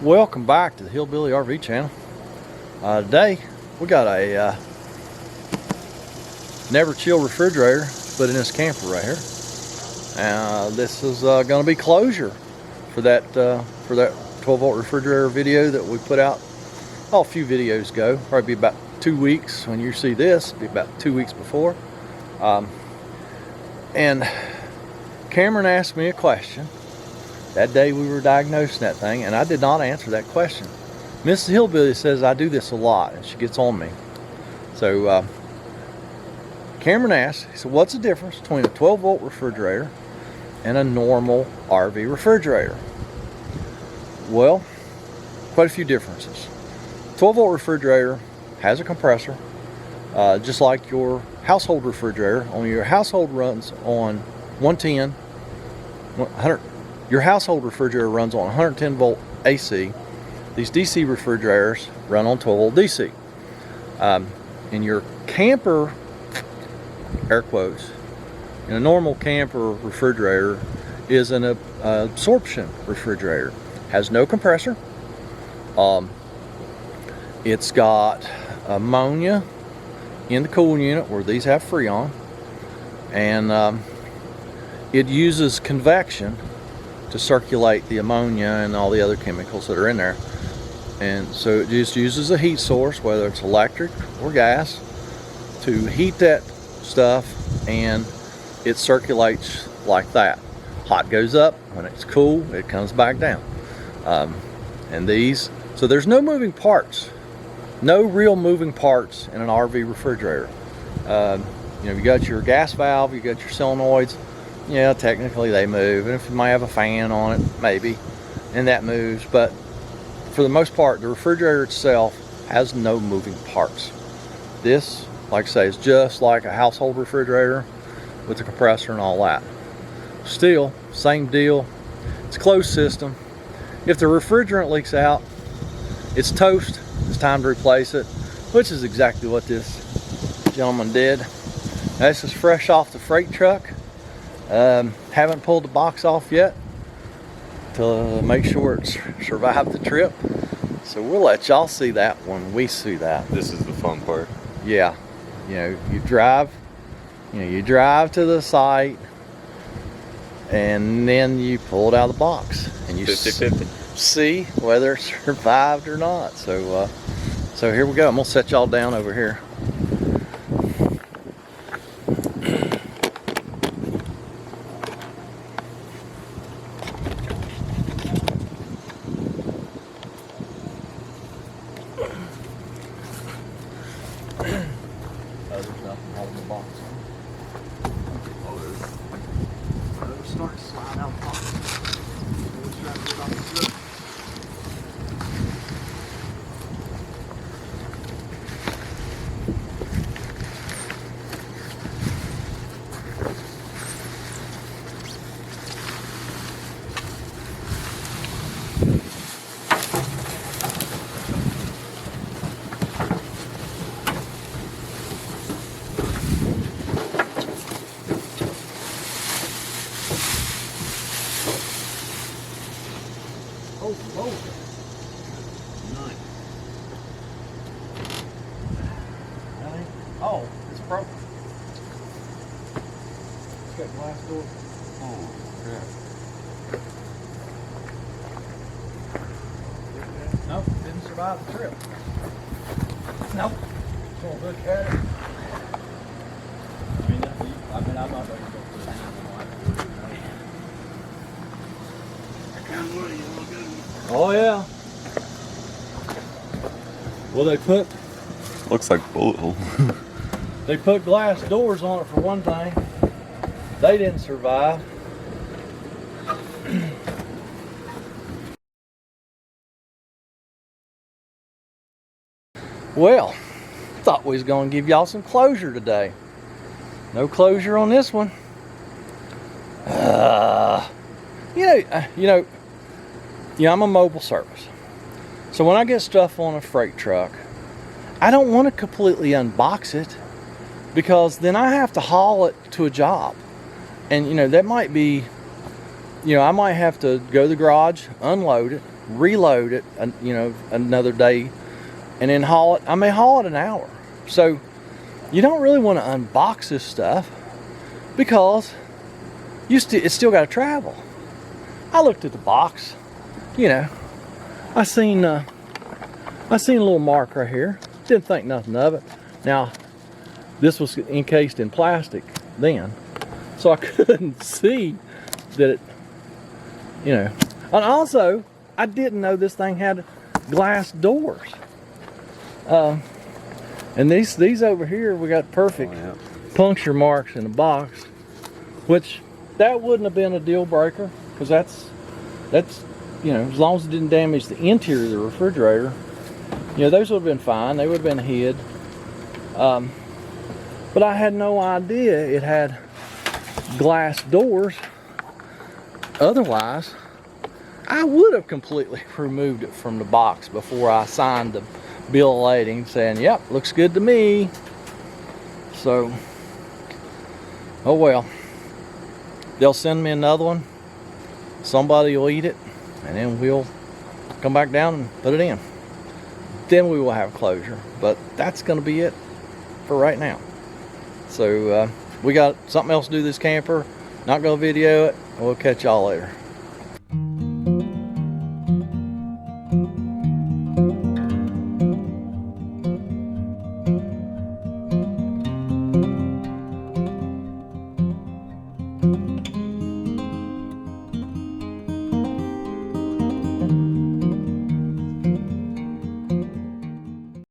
Welcome back to the Hillbilly RV channel. Today we got a never chill refrigerator put in this camper right here. This is going to be closure for that 12-volt refrigerator video that we put out a few videos ago. Probably be about 2 weeks when you see this. Be about 2 weeks before. And Cameron asked me a question that day we were diagnosing that thing, and I did not answer that question. Mrs. Hillbilly says I do this a lot, and she gets on me. So Cameron asked, he said, what's the difference between a 12-volt refrigerator and a normal RV refrigerator? Well, quite a few differences. 12-volt refrigerator has a compressor, just like your household refrigerator. Only your household runs on 110, 100. Your household refrigerator runs on 110 volt AC. These DC refrigerators run on 12 volt DC. In your camper, air quotes, in a normal camper refrigerator is an absorption refrigerator. Has no compressor. It's got ammonia in the cooling unit where these have Freon, and it uses convection to circulate the ammonia and all the other chemicals that are in there. And so it just uses a heat source, whether it's electric or gas, to heat that stuff, and it circulates like that. Hot goes up, when it's cool it comes back down. And these, so there's no moving parts, no real moving parts in an RV refrigerator. You got your gas valve, you got your solenoids. Yeah, technically they move, and if you might have a fan on it, maybe, and that moves, but for the most part, the refrigerator itself has no moving parts. This, like I say, is just like a household refrigerator with the compressor and all that. Still, same deal. It's a closed system. If the refrigerant leaks out, it's toast. It's time to replace it, which is exactly what this gentleman did. Now, this is fresh off the freight truck. Haven't pulled the box off yet to make sure it's survived the trip. So we'll let y'all see that when we see that. This is the fun part. Yeah, you drive to the site, and then you pull it out of the box, and you 50-50. see whether it survived or not. So here we go. I'm gonna set y'all down over here. There's nothing holding the box on. It'll start to slide out the box. We'll try to get on the flip. Oh, Lord. Nice. Really? Oh, it's broken. It's got glass door. Oh, crap. Nope, didn't survive the trip. Nope. Gonna look at it. I'm not ready to go through that. Oh yeah. Well, Looks like bullet hole. they put glass doors on it for one thing. They didn't survive. Well, thought we was gonna give y'all some closure today. No closure on this one. I'm a mobile service. So when I get stuff on a freight truck, I don't want to completely unbox it, because then I have to haul it to a job. And that might be, I might have to go to the garage, unload it, reload it, you know, another day, and then haul it. I may haul it an hour. So you don't really want to unbox this stuff because it's still got to travel. I looked at the box, you know, I seen a little mark right here. Didn't think nothing of it. Now, this was encased in plastic then, so I couldn't see that it, you know. And also, I didn't know this thing had glass doors. And these over here, we got perfect puncture marks in the box, which that wouldn't have been a deal breaker, because that's you know, as long as it didn't damage the interior of the refrigerator, you know, those would have been fine. They would have been hid. But I had no idea it had glass doors. Otherwise, I would have completely removed it from the box before I signed the bill of lading saying, yep, looks good to me. So, oh well. They'll send me another one. Somebody will eat it, and then we'll come back down and put it in. Then we will have closure. But that's going to be it for right now. So we got something else to do this camper. Not going to video it. We'll catch y'all later.